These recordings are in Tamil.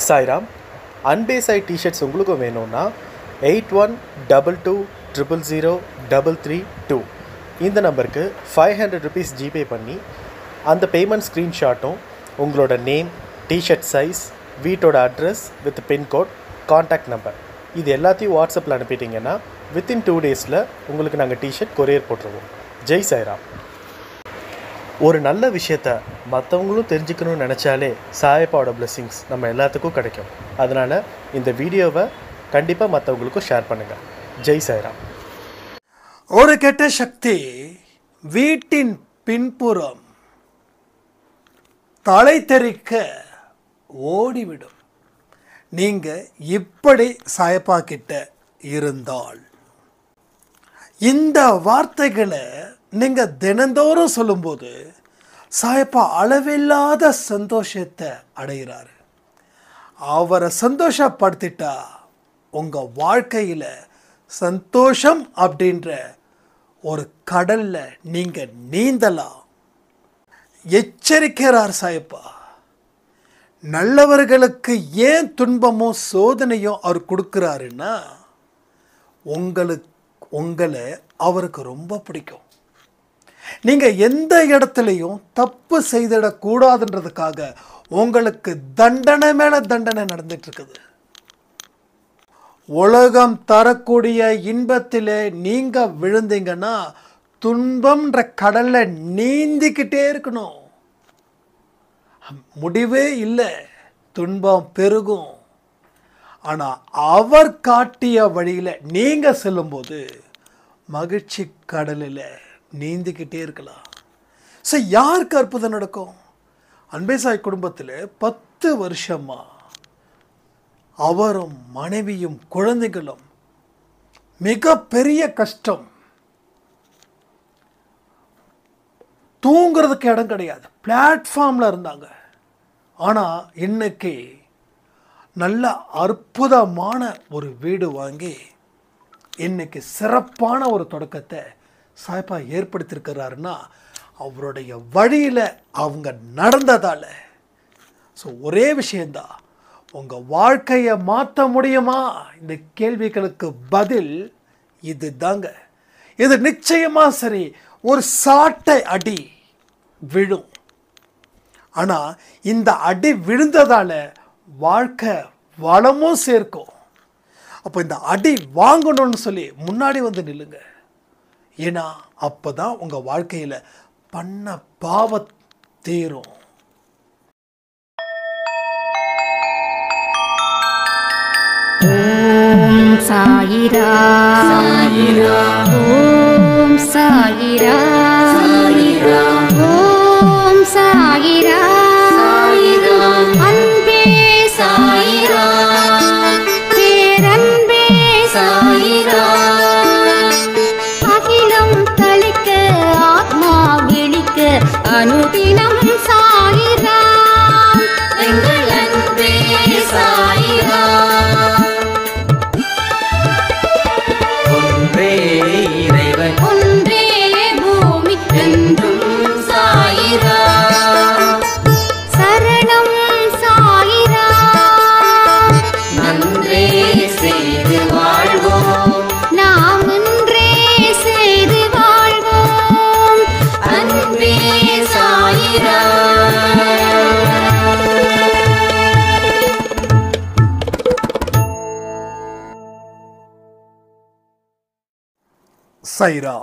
சாய்ராம். அன்பேசாய் டிஷர்ட்ஸ் உங்களுக்கும் வேணும்னா 8122000332 இந்த நம்பருக்கு 500 rupees ஜிபே பண்ணி அந்த பேமெண்ட் ஸ்க்ரீன்ஷாட்டும் உங்களோட நேம், டிஷர்ட் சைஸ், வீட்டோட address with pin code, contact number இது எல்லாத்தையும் வாட்ஸ்அப்பில் அனுப்பிட்டீங்கன்னா வித்தின் 2 daysல உங்களுக்கு நாங்கள் டிஷர்ட் கொரியர் போட்டுருவோம். ஜெய் சாய்ராம். ஒரு நல்ல விஷயத்த மற்றவங்களும் தெரிஞ்சுக்கணும்னு நினச்சாலே சாயப்பாவோட பிளெஸிங்ஸ் நம்ம எல்லாத்துக்கும் கிடைக்கும். அதனால் இந்த வீடியோவை கண்டிப்பாக மற்றவங்களுக்கும் ஷேர் பண்ணுங்கள். ஜெய் சாய்ராம். ஒரு கெட்ட சக்தி வீட்டின் பின்புறம் தலை தெறிக்க ஓடிவிடும். நீங்கள் இப்படி சாயப்பா கிட்ட இருந்தால் இந்த வார்த்தைகளை நீங்கள் தினந்தோறும் சொல்லும்போது சாயப்பா அளவில்லாத சந்தோஷத்தை அடைகிறாரு. அவரை சந்தோஷப்படுத்திட்டா உங்கள் வாழ்க்கையில் சந்தோஷம் அப்படின்ற ஒரு கடலில் நீங்கள் நீந்தலாம். எச்சரிக்கிறார் சாயப்பா. நல்லவர்களுக்கு ஏன் துன்பமும் சோதனையும் அவர் கொடுக்குறாருன்னா உங்களை அவருக்கு ரொம்ப பிடிக்கும். நீங்கள் எந்த இடத்துலையும் தப்பு செய்திடக்கூடாதுன்றதுக்காக உங்களுக்கு தண்டனை மேலே தண்டனை நடந்துட்டு இருக்குது. உலகம் தரக்கூடிய இன்பத்திலே நீங்கள் விழுந்தீங்கன்னா துன்பம்ன்ற கடலில் நீந்திக்கிட்டே இருக்கணும். முடிவே இல்லை, துன்பம் பெருகும். ஆனால் அவர் காட்டிய வழியில் நீங்கள் செல்லும்போது மகிழ்ச்சி கடலில் நீந்திக்கிட்டே இருக்கலாம். ஸோ யாருக்கு அற்புதம் நடக்கும்? அன்பேசாய் குடும்பத்தில் 10 வருஷமாக அவரும் மனைவியும் குழந்தைகளும் மிகப்பெரிய கஷ்டம். தூங்குறதுக்கு இடம் கிடையாது, பிளாட்ஃபார்மில் இருந்தாங்க. ஆனால் இன்னைக்கு நல்ல அற்புதமான ஒரு வீடு வாங்கி இன்னைக்கு சிறப்பான ஒரு தொடக்கத்தை சாயப்பா ஏற்படுத்தியிருக்கிறாருன்னா அவருடைய வழியில் அவங்க நடந்ததால். ஸோ ஒரே விஷயந்தான், உங்கள் வாழ்க்கையை மாற்ற முடியுமா? இந்த கேள்விகளுக்கு பதில் இது தாங்க. இது நிச்சயமாக சரி, ஒரு சாட்டை அடி விழும். ஆனால் இந்த அடி விழுந்ததால் வாழ்க்கை வளமும் சேர்க்கும். அப்போ இந்த அடி வாங்கணும்னு சொல்லி முன்னாடி வந்து நில்லுங்க. ஏன்னா அப்போ தான் உங்கள் வாழ்க்கையில் பண்ண பாவம் தீரும். ஓம் சாயிரா சாயிரா, ஓம் சாயிரா சாயிரா, ஓம் சாயிரா சாயிரா, அன்பே சாயிரா, பேரன்பே சாயிரா, அகிலம் தளிக்க ஆத்மா விழிக்க அனுதினம் சாயிரா, எங்கள் அன்பே சாயிரா. ஒன்றே பூமிக்கென்றும் சாயிரா, சரணம் சாயிரா, நன்றே செய்து வாழ்வோம், நாம் ஒன்றே செய்து வாழ்வோம், அன்பே சாயிரா. சாயிரா.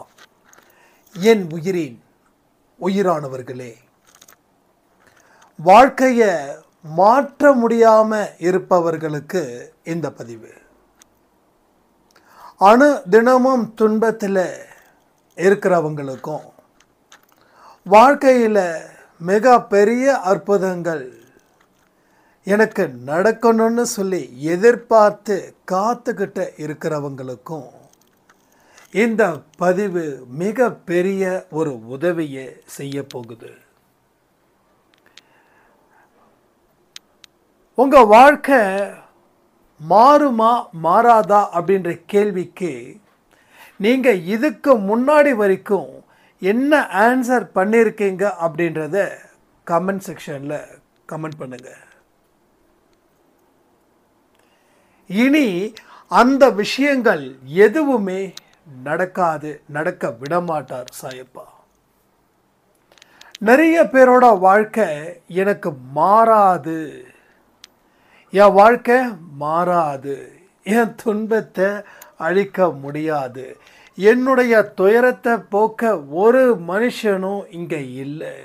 என் உயிரின் உயிரானவர்களே, வாழ்க்கையை மாற்ற முடியாமல் இருப்பவர்களுக்கு இந்த பதிவு. தினமும் துன்பத்தில் இருக்கிறவங்களுக்கும் வாழ்க்கையில் மிக பெரிய அற்புதங்கள் எனக்கு நடக்கணும்னு சொல்லி எதிர்பார்த்து காத்துக்கிட்ட இருக்கிறவங்களுக்கும் இந்த பதிவு மிக பெரிய ஒரு உதவியை செய்ய போகுது. உங்கள் வாழ்க்கை மாறுமா மாறாதா அப்படின்ற கேள்விக்கு நீங்கள் இதுக்கு முன்னாடி வரைக்கும் என்ன ஆன்சர் பண்ணியிருக்கீங்க அப்படின்றத கமெண்ட் செக்ஷனில் கமெண்ட் பண்ணுங்கள். இனி அந்த விஷயங்கள் எதுவுமே நடக்க விடமாட்டார் சாயப்பா. நிறைய பேரோட வாழ்க்கை எனக்கு மாறாது, என் வாழ்க்கை மாறாது, என் துன்பத்தை அழிக்க முடியாது, என்னுடைய துயரத்தை போக்க ஒரு மனுஷனும் இங்கே இல்லை,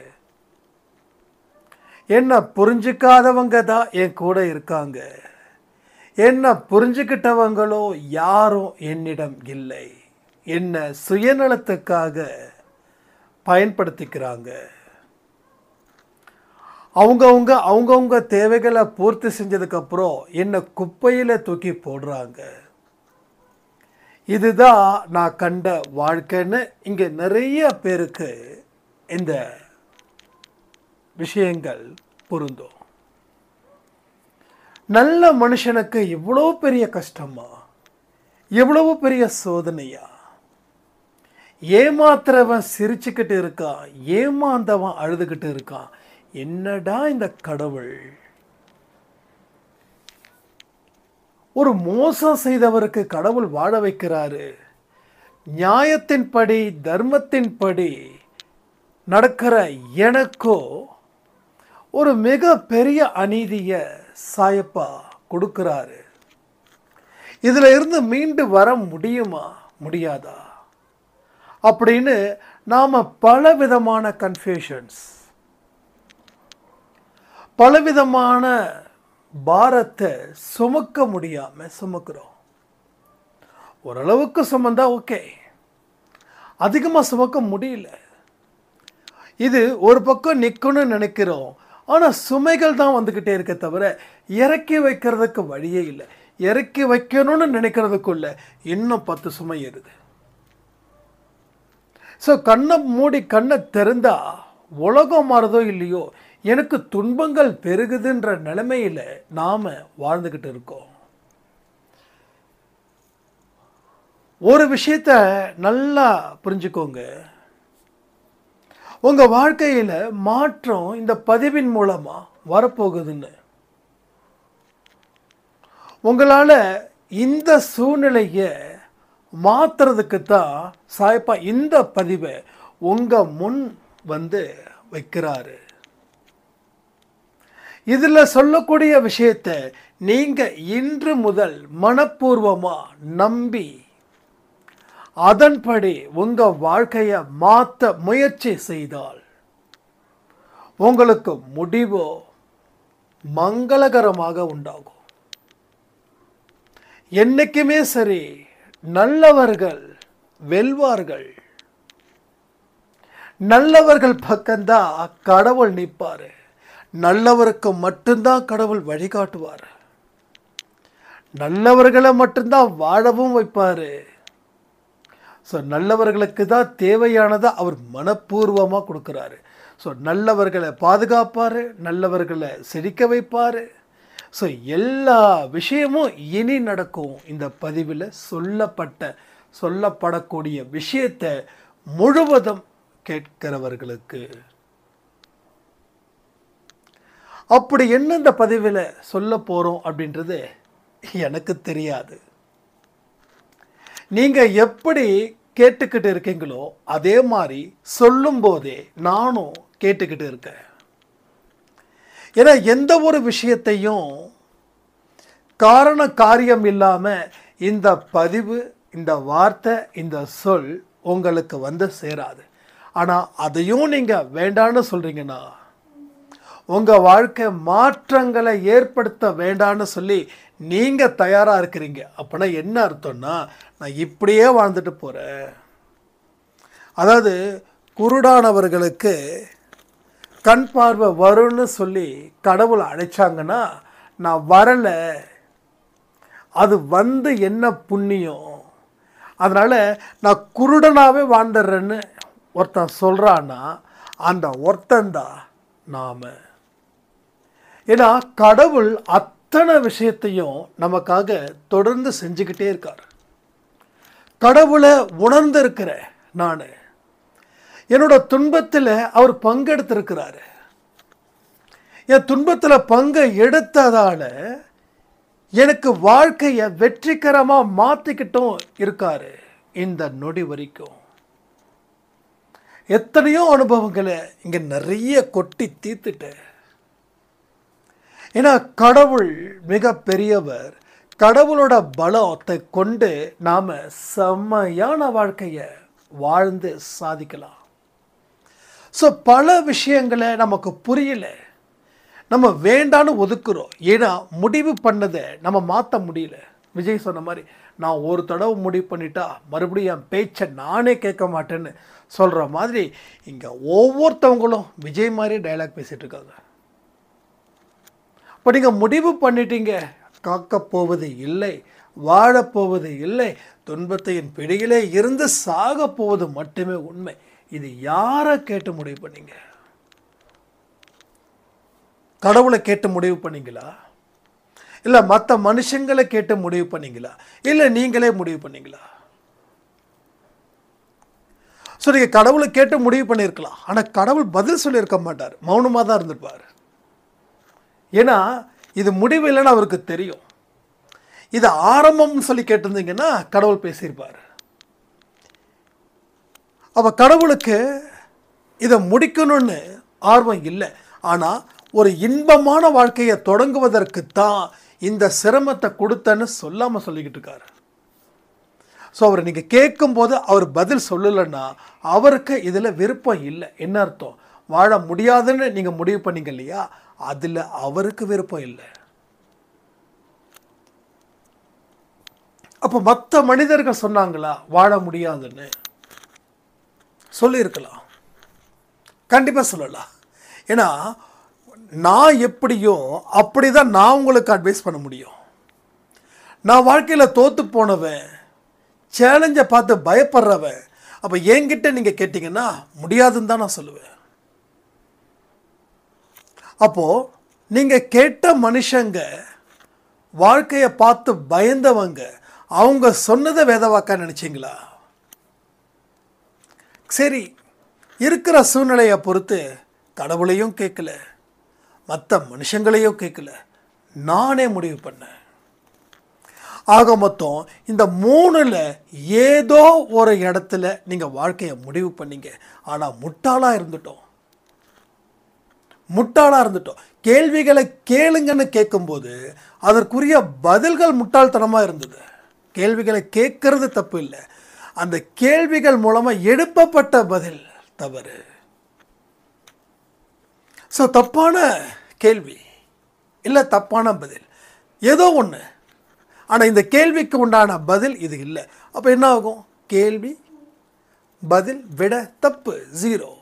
என்னை புரிஞ்சிக்காதவங்க தான் என் கூட இருக்காங்க, என்னை புரிஞ்சுக்கிட்டவங்களோ யாரும் என்னிடம் இல்லை, என்னை சுயநலத்துக்காக பயன்படுத்திக்கிறாங்க, அவங்கவுங்க தேவைகளை பூர்த்தி செஞ்சதுக்கப்புறம் என்னை குப்பையில் தூக்கி போடுறாங்க. இதுதான் நான் கண்ட வாழ்க்கைன்னு இங்கே நிறைய பேருக்கு இந்த விஷயங்கள் பொருந்தும். நல்ல மனுஷனுக்கு இவ்வளோ பெரிய கஷ்டமா, எவ்வளவு பெரிய சோதனையா? ஏமாத்துறவன் சிரிச்சுக்கிட்டு இருக்கான், ஏமாந்தவன் அழுதுகிட்டு இருக்கான். என்னடா இந்த கடவுள்? ஒரு மோசம் செய்தவருக்கு கடவுள் வாழ வைக்கிறாரு, நியாயத்தின்படி தர்மத்தின்படி நடக்கிற எனக்கோ ஒரு மிக பெரிய அநீதியை சாயப்பா கொடுக்கிறாரு. இதில் இருந்து மீண்டு வர முடியுமா முடியாதா அப்படின்னு நாம் பலவிதமான கன்ஃபியூஷன்ஸ், பலவிதமான பாரத்தை சுமக்க முடியாமல் சுமக்கிறோம். ஓரளவுக்கு சுமந்தா ஓகே, அதிகமாக சுமக்க முடியல. இது ஒரு பக்கம் நிற்கணும்னு நினைக்கிறோம், ஆனால் சுமைகள் தான் வந்துக்கிட்டே இருக்க தவிர இறக்கி வைக்கிறதுக்கு வழியே இல்லை. இறக்கி வைக்கணும்னு நினைக்கிறதுக்குள்ள இன்னும் 10 சுமை ஏறுது. ஸோ கண்ணை மூடி கண்ணை திறந்தா உலகம் மாறுதோ இல்லையோ, எனக்கு துன்பங்கள் பெருகுதுன்ற நிலைமையில் நாம் வாழ்ந்துக்கிட்டு இருக்கோம். ஒரு விஷயத்த நல்லா புரிஞ்சுக்கோங்க, உங்கள் வாழ்க்கையில் மாற்றம் இந்த பதிவின் மூலமாக வரப்போகுதுன்னு. உங்களால் இந்த சூழ்நிலையை மாற்றுறதுக்கு தான் சாயப்பா இந்த பதிவை உங்கள் முன் வந்து வைக்கிறாரு. இதில் சொல்லக்கூடிய விஷயத்தை நீங்கள் இன்று முதல் மனப்பூர்வமாக நம்பி அதன்படி உங்கள் வாழ்க்கையை மாற்ற முயற்சி செய்தால் உங்களுக்கு முடிவோ மங்களகரமாக உண்டாகும். என்னைக்குமே சரி, நல்லவர்கள் வெல்வார்கள். நல்லவர்கள் பக்கம்தான் கடவுள் நிற்பார். நல்லவருக்கு மட்டும்தான் கடவுள் வழிகாட்டுவார். நல்லவர்களை மட்டும்தான் வாழவும் வைப்பார். ஸோ நல்லவர்களுக்கு தான் தேவையானதை அவர் மனப்பூர்வமாக கொடுக்குறாரு. ஸோ நல்லவர்களை பாதுகாப்பார், நல்லவர்களை செழிக்க வைப்பார். ஸோ எல்லா விஷயமும் இனி நடக்கும். இந்த பதிவில் சொல்லப்படக்கூடிய விஷயத்தை முழுவதும் கேட்கிறவர்களுக்கு. அப்படி என்ன இந்த பதிவில் சொல்ல போகிறோம் அப்படின்றது எனக்கு தெரியாது. நீங்கள் எப்படி கேட்டுக்கிட்டு இருக்கீங்களோ அதே மாதிரி சொல்லும் போதே நானும் கேட்டுக்கிட்டு இருக்கேன். ஏன்னா எந்த ஒரு விஷயத்தையும் காரண காரியம் இல்லாமல் இந்த பதிவு, இந்த வார்த்தை, இந்த சொல் உங்களுக்கு வந்து சேராது. ஆனால் அதையும் நீங்கள் வேண்டான்னு சொல்கிறீங்கன்னா, உங்கள் வாழ்க்கை மாற்றங்களை ஏற்படுத்த வேண்டான்னு சொல்லி நீங்கள் தயாராக இருக்கிறீங்க. அப்படின்னா என்ன அர்த்தம்னா, நான் இப்படியே வாழ்ந்துட்டு போகிறேன். அதாவது குருடானவர்களுக்கு கண் பார்வை வரும்னு சொல்லி கடவுளை அழைச்சாங்கன்னா, நான் வரலை, அது வந்து என்ன புண்ணியம், அதனால் நான் குருடனாகவே வாழ்ந்துடுறேன்னு ஒருத்தன் சொல்கிறான்னா அந்த ஒருத்தந்தான் நாம். ஏன்னா கடவுள் அத்தனை விஷயத்தையும் நமக்காக தொடர்ந்து செஞ்சுக்கிட்டே இருக்கார். கடவுளை உணர்ந்திருக்கிற நான் என்னோட துன்பத்தில் அவர் பங்கெடுத்திருக்கிறாரு. என் துன்பத்தில் பங்கை எடுத்ததால் எனக்கு வாழ்க்கையை வெற்றிகரமாக மாற்றிக்கிட்டும் இருக்காரு இந்த நொடி வரைக்கும். எத்தனையோ அனுபவங்களை இங்கே நிறைய கொட்டி தீர்த்துட்டேன். ஏன்னா கடவுள் மிக பெரியவர். கடவுளோட பலத்தை கொண்டு நாம் செம்மையான வாழ்க்கையை வாழ்ந்து சாதிக்கலாம். ஸோ பல விஷயங்களை நமக்கு புரியல, நம்ம வேண்டான்னு ஒதுக்குறோம். ஏன்னா முடிவு பண்ணதை நம்ம மாற்ற முடியல. விஜய் சொன்ன மாதிரி, நான் ஒரு தடவை முடிவு பண்ணிட்டா மறுபடியும் என் பேச்சை நானே கேட்க மாட்டேன்னு சொல்கிற மாதிரி இங்கே ஒவ்வொருத்தவங்களும் விஜய் மாதிரி டைலாக் பேசிகிட்டு இருக்காங்க. இப்போ நீங்கள் முடிவு பண்ணிட்டீங்க, காக்கப் போவது இல்லை, வாழப்போவது இல்லை, துன்பத்தின் பிடியிலே இருந்து சாக போவது மட்டுமே உண்மை. இது யாரை கேட்டு முடிவு பண்ணீங்க? கடவுளை கேட்டு முடிவு பண்ணீங்களா? இல்லை மற்ற மனுஷங்களை கேட்டு முடிவு பண்ணீங்களா? இல்லை நீங்களே முடிவு பண்ணீங்களா? ஸோ நீங்கள் கடவுளை கேட்டு முடிவு பண்ணியிருக்கலாம், ஆனால் கடவுள் பதில் சொல்லியிருக்க மாட்டார், மௌனமாக தான் இருந்திருப்பார். ஏன்னா இது முடிவு இல்லைன்னு அவருக்கு தெரியும். இது ஆரம்பம்னு சொல்லி கேட்டிருந்தீங்கன்னா கடவுள் பேசியிருப்பார். அப்போ கடவுளுக்கு இதை முடிக்கணும்னு ஆர்வம் இல்லை, ஆனால் ஒரு இன்பமான வாழ்க்கையை தொடங்குவதற்கு தான் இந்த சிரமத்தை கொடுத்தன்னு சொல்லாமல் சொல்லிக்கிட்டு இருக்காரு. ஸோ அவர் நீங்கள் கேட்கும்போது அவர் பதில் சொல்லலைன்னா அவருக்கு இதில் விருப்பம் இல்லை. என்ன அர்த்தம்? வாழ முடியாதுன்னு நீங்கள் முடிவு பண்ணீங்க இல்லையா, அதில் அவருக்கு விருப்பம் இல்லை. அப்போ மற்ற மனிதர்கள் சொன்னாங்களா வாழ முடியாதுன்னு? சொல்லியிருக்கலாம், கண்டிப்பாக சொல்லலாம். ஏன்னா நான் எப்படியோ அப்படி தான் நான் உங்களுக்கு அட்வைஸ் பண்ண முடியும். நான் வாழ்க்கையில் தோற்று போனவன், சேலஞ்சை பார்த்து பயப்படுறவன். அப்போ என்கிட்ட நீங்கள் கேட்டிங்கன்னா முடியாதுன்னு தான் நான் சொல்லுவேன். அப்போது நீங்கள் கேட்ட மனுஷங்க, வாழ்க்கையை பார்த்து பயந்தவங்க, அவங்க சொன்னதை வேதவாக்கா நினச்சிங்களா? சரி, இருக்கிற சூழ்நிலையை பொறுத்து கடவுளையும் கேட்கல, மற்ற மனுஷங்களையும் கேட்கல, நானே முடிவு பண்ணேன். ஆக மொத்தம் இந்த மூணில் ஏதோ ஒரு இடத்துல நீங்கள் வாழ்க்கையை முடிவு பண்ணீங்க. ஆனால் முட்டாளாக இருந்துட்டோம். கேள்விகளை கேளுங்கன்னு கேட்கும்போது அதற்குரிய பதில்கள் முட்டாள்தனமாக இருந்தது. கேள்விகளை கேட்கறது தப்பு இல்லை, அந்த கேள்விகள் மூலமாக எழுப்பப்பட்ட பதில் தவறு. ஸோ தப்பான கேள்வி இல்லை, தப்பான பதில் ஏதோ ஒன்று. ஆனால் இந்த கேள்விக்கு உண்டான பதில் இது இல்லை. அப்போ என்ன ஆகும்? கேள்வி பதில் விட தப்பு, 0.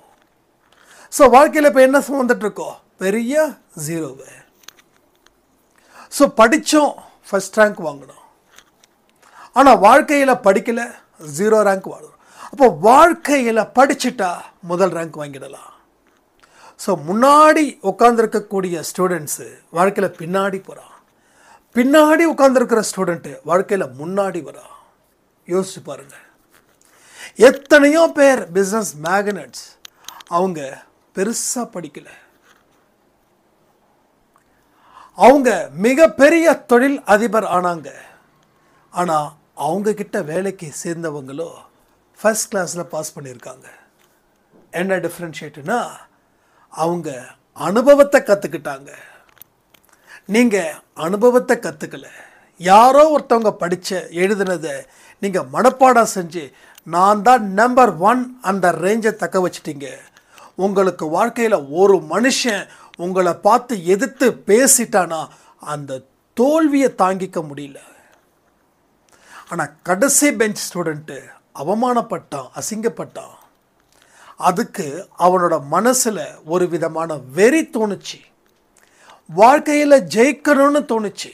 ஸோ வாழ்க்கையில் இப்போ என்ன வந்துட்டுருக்கோம்? பெரிய 0. ஸோ படித்தோம், ஃபஸ்ட் ரேங்க் வாங்கணும். ஆனால் வாழ்க்கையில் படிக்கலை, 0 ரேங்க் வாங்கணும். அப்போ வாழ்க்கையில் படிச்சுட்டா முதல் ரேங்க் வாங்கிடலாம். ஸோ முன்னாடி உட்காந்துருக்கக்கூடிய ஸ்டூடெண்ட்ஸு வாழ்க்கையில் பின்னாடி போகிறான், பின்னாடி உட்காந்துருக்கிற ஸ்டூடெண்ட்டு வாழ்க்கையில் முன்னாடி வரான். யோசிச்சு பாருங்கள். எத்தனையோ பேர் பிஸ்னஸ் மேக்னட்ஸ், அவங்க பெருசாக படிக்கலை, அவங்க மிகப்பெரிய தொழில் அதிபர் ஆனாங்க. ஆனால் அவங்கக்கிட்ட வேலைக்கு சேர்ந்தவங்களோ ஃபர்ஸ்ட் கிளாஸில் பாஸ் பண்ணியிருக்காங்க. என்ன டிஃப்ரென்ஷியேட்டுனா, அவங்க அனுபவத்தை கற்றுக்கிட்டாங்க. நீங்கள் அனுபவத்தை கற்றுக்கல. யாரோ ஒருத்தவங்க படித்த எழுதுனதை நீங்கள் மனப்பாடம் செஞ்சு நான் தான் நம்பர் 1 அந்த ரேஞ்சை தக்க வச்சிட்டீங்க. உங்களுக்கு வாழ்க்கையில் ஒரு மனுஷன் உங்களை பார்த்து எதிர்த்து பேசிட்டானா அந்த தோல்வியை தாங்கிக்க முடியல. ஆனால் கடைசி பெஞ்ச் ஸ்டூடெண்ட்டு அவமானப்பட்டான், அசிங்கப்பட்டான். அதுக்கு அவனோட மனசில் ஒரு விதமான வெறி தோணுச்சு, வாழ்க்கையில் ஜெயிக்கணும்னு தோணுச்சு.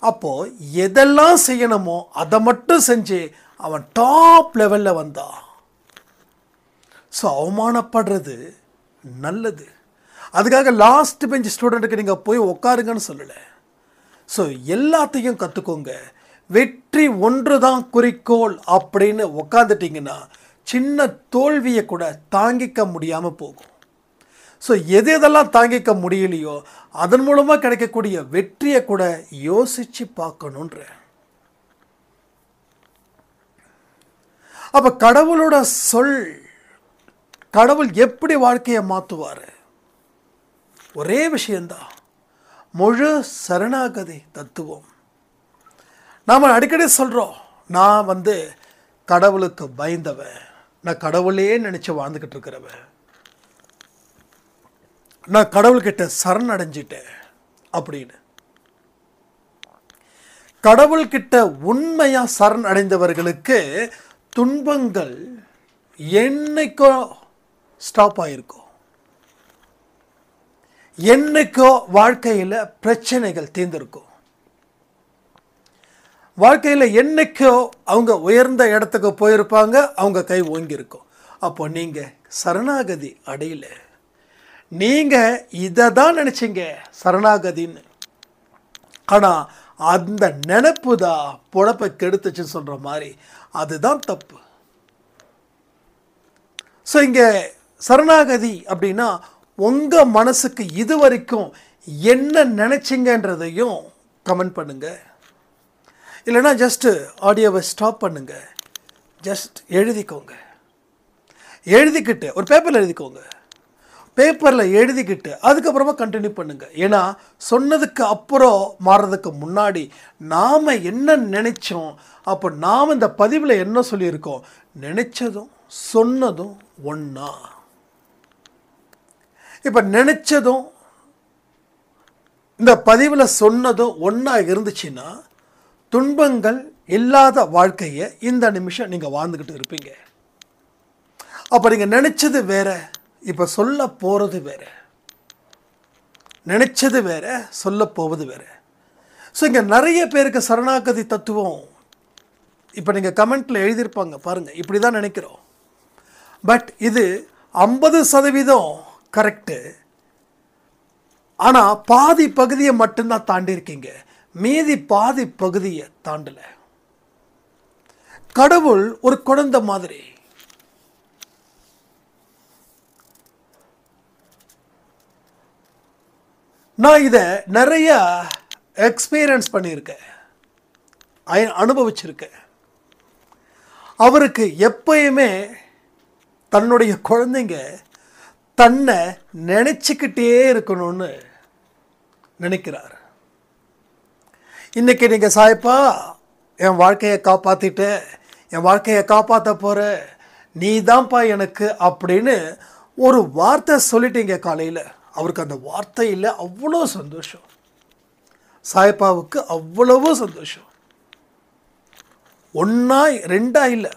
அப்போது எதெல்லாம் செய்யணுமோ அதை மட்டும் செஞ்சு அவன் டாப் லெவலில் வந்தான். ஸோ அவமானப்படுறது நல்லது. அதுக்காக லாஸ்ட் பெஞ்ச் ஸ்டூடெண்ட்டுக்கு நீங்கள் போய் உட்காருங்கன்னு சொல்லலை. ஸோ எல்லாத்தையும் கற்றுக்கோங்க. வெற்றி ஒன்று தான் குறிக்கோள் அப்படின்னு உட்காந்துட்டிங்கன்னா சின்ன தோல்வியை கூட தாங்கிக்க முடியாமல் போகும். ஸோ எது எதெல்லாம் தாங்கிக்க முடியலையோ அதன் மூலமாக கிடைக்கக்கூடிய வெற்றியை கூட யோசித்து பார்க்கணுன்ற. அப்போ கடவுளோட சொல், கடவுள் எப்படி வாழ்க்கையை மாற்றுவார்? ஒரே விஷயந்தான், முழு சரணாகதி தத்துவம். நாம் அடிக்கடி சொல்கிறோம், நான் கடவுளுக்கு பயந்தவன், நான் கடவுளே நினச்சி வாழ்ந்துக்கிட்டு இருக்கிறவன், நான் கடவுள்கிட்ட சரணடைஞ்சிட்டேன் அப்படின்னு. கடவுள்கிட்ட உண்மையாக சரணடைந்தவர்களுக்கு துன்பங்கள் என்னைக்கோ ஸ்டாப் ஆகிருக்கும், என்னைக்கோ வாழ்க்கையில் பிரச்சனைகள் தீர்ந்திருக்கும், வாழ்க்கையில் என்னைக்கோ அவங்க உயர்ந்த இடத்துக்கு போயிருப்பாங்க, அவங்க கை ஓங்கியிருக்கும். அப்போ நீங்கள் சரணாகதி அடையல, நீங்கள் இதை தான் நினச்சிங்க சரணாகதின்னு. ஆனால் அந்த நினைப்பு தான் பொழப்பை கெடுத்துச்சுன்னு சொல்கிற மாதிரி, அதுதான் தப்பு. ஸோ இங்கே சரணாகதி அப்படின்னா உங்கள் மனசுக்கு இது வரைக்கும் என்ன நினச்சிங்கன்றதையும் கமெண்ட் பண்ணுங்கள். இல்லைனா ஜஸ்ட்டு ஆடியோவை ஸ்டாப் பண்ணுங்கள், ஜஸ்ட் எழுதிக்கோங்க. எழுதிக்கிட்டு ஒரு பேப்பரில் எழுதிக்கோங்க, பேப்பரில் எழுதிக்கிட்டு அதுக்கப்புறமா கண்டினியூ பண்ணுங்கள். ஏன்னா சொன்னதுக்கு அப்புறம் மாறுறதுக்கு முன்னாடி நாம் என்ன நினச்சோம், அப்போ நாம் இந்த பதிவில் என்ன சொல்லியிருக்கோம், நினச்சதும் சொன்னதும் ஒன்றா. இப்போ நினச்சதும் இந்த பதிவில் சொன்னதும் ஒன்றா இருந்துச்சுன்னா துன்பங்கள் இல்லாத வாழ்க்கையை இந்த நிமிஷம் நீங்கள் வாழ்ந்துக்கிட்டு இருப்பீங்க. அப்போ நீங்கள் நினச்சது வேற, இப்போ சொல்ல போகிறது வேற. நினச்சது வேற, சொல்ல போவது வேற. ஸோ இங்கே நிறைய பேருக்கு சரணாகதி தத்துவம் இப்போ நீங்கள் கமெண்ட்டில் எழுதியிருப்பாங்க பாருங்கள், இப்படி தான் நினைக்கிறோம். பட் இது 50% கரெக்டு. ஆனால் பாதி பகுதியை மட்டும்தான் தாண்டியிருக்கீங்க, மீதி பாதி பகுதியை தாண்டலை. கடவுள் ஒரு குழந்தை மாதிரி. நான் இதை நிறைய எக்ஸ்பீரியன்ஸ் பண்ணியிருக்கேன், அனுபவிச்சிருக்கேன். அவருக்கு எப்பயுமே தன்னுடைய குழந்தைங்க தன்னை நினச்சிக்கிட்டே இருக்கணும்னு நினைக்கிறார். இன்றைக்கி நீங்கள் சாய்ப்பா என் வாழ்க்கையை காப்பாற்றிட்ட, என் வாழ்க்கையை காப்பாற்ற போகிற, நீ தான்ப்பா எனக்கு அப்படின்னு ஒரு வார்த்தை சொல்லிட்டீங்க காலையில். அவருக்கு அந்த வார்த்தையில் அவ்வளோ சந்தோஷம், சாய்ப்பாவுக்கு அவ்வளவோ சந்தோஷம். ஒன்றா ரெண்டா இல்லை,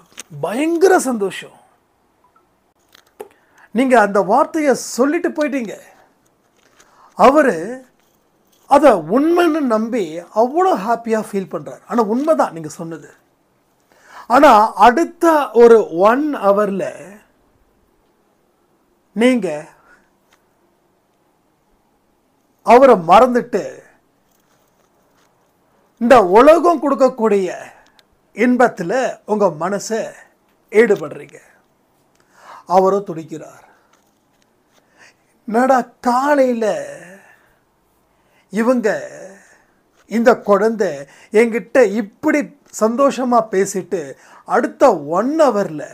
பயங்கர சந்தோஷம். நீங்கள் அந்த வார்த்தையை சொல்லிட்டு போயிட்டீங்க. அவர் அதை உண்மைன்னு நம்பி அவ்வளோ ஹாப்பியாக ஃபீல் பண்ணுறார். ஆனால் உண்மை தான் நீங்கள் சொன்னது. ஆனால் அடுத்த ஒரு 1 ஹவரில் நீங்கள் அவரை மறந்துட்டு இந்த உலகம் கொடுக்கக்கூடிய இன்பத்தில் உங்கள் மனசை ஈடுபடுறீங்க. அவரும் துடிக்கிறார். நடா காலையில் இவங்க இந்த குழந்தை என்கிட்ட இப்படி சந்தோஷமாக பேசிட்டு அடுத்த 1 ஹவரில்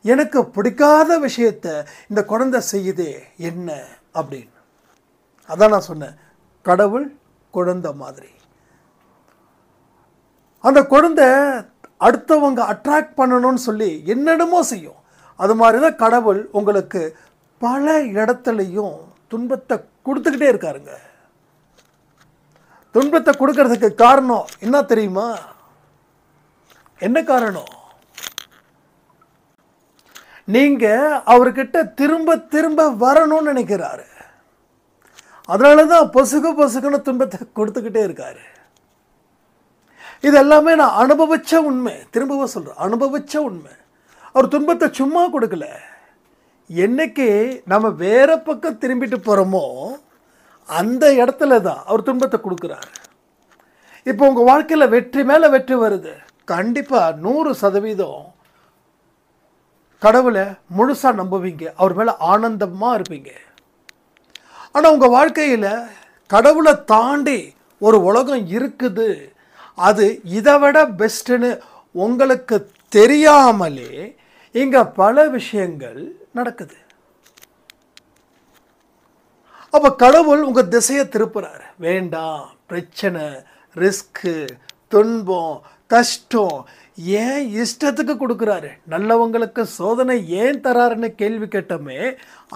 எனக்கு பிடிக்காத விஷயத்த இந்த குழந்தை செய்யுதே என்ன அப்படின்னு. அதான் நான் சொன்னேன், கடவுள் குழந்தை மாதிரி. அந்த குழந்தை அடுத்தவங்க அட்ராக்ட் பண்ணணும்னு சொல்லி என்னென்னமோ செய்யும். அது மாதிரி தான் கடவுள் உங்களுக்கு பல இடத்துலையும் துன்பத்தை கொடுத்துக்கிட்டே இருக்காருங்க. துன்பத்தை கொடுக்கறதுக்கு காரணம் என்ன தெரியுமா? என்ன காரணம்? நீங்க அவர்கிட்ட திரும்ப திரும்ப வரணும்னு நினைக்கிறாரு. அதனால தான் பொசுக்குன்னு துன்பத்தை கொடுத்துக்கிட்டே இருக்காரு. இது எல்லாமே நான் அனுபவிச்ச உண்மை. திரும்பவும் சொல்றேன், அனுபவிச்ச உண்மை. அவர் துன்பத்தை சும்மா கொடுக்கல. என்னைக்கு நம்ம வேற பக்கம் திரும்பிட்டு போகிறோமோ அந்த இடத்துல தான் அவர் துன்பத்தை கொடுக்குறாரு. இப்போ உங்கள் வாழ்க்கையில் வெற்றி மேலே வெற்றி வருது. கண்டிப்பாக 100% கடவுளை முழுசாக நம்புவீங்க, அவர் மேலே ஆனந்தமாக இருப்பீங்க. ஆனால் உங்கள் வாழ்க்கையில் கடவுளை தாண்டி ஒரு உலகம் இருக்குது, அது இதை விட பெஸ்ட்டுன்னு உங்களுக்கு தெரியாமலே இங்கே பல விஷயங்கள் நடக்குது. அப்போ கடவுள் உங்கள் திசையை திருப்புறாரு. வேண்டாம், பிரச்சனை, ரிஸ்க்கு, துன்பம், கஷ்டம் ஏன் இஷ்டத்துக்கு கொடுக்குறாரு? நல்லவங்களுக்கு சோதனை ஏன் தராருன்னு கேள்வி கேட்டோமே,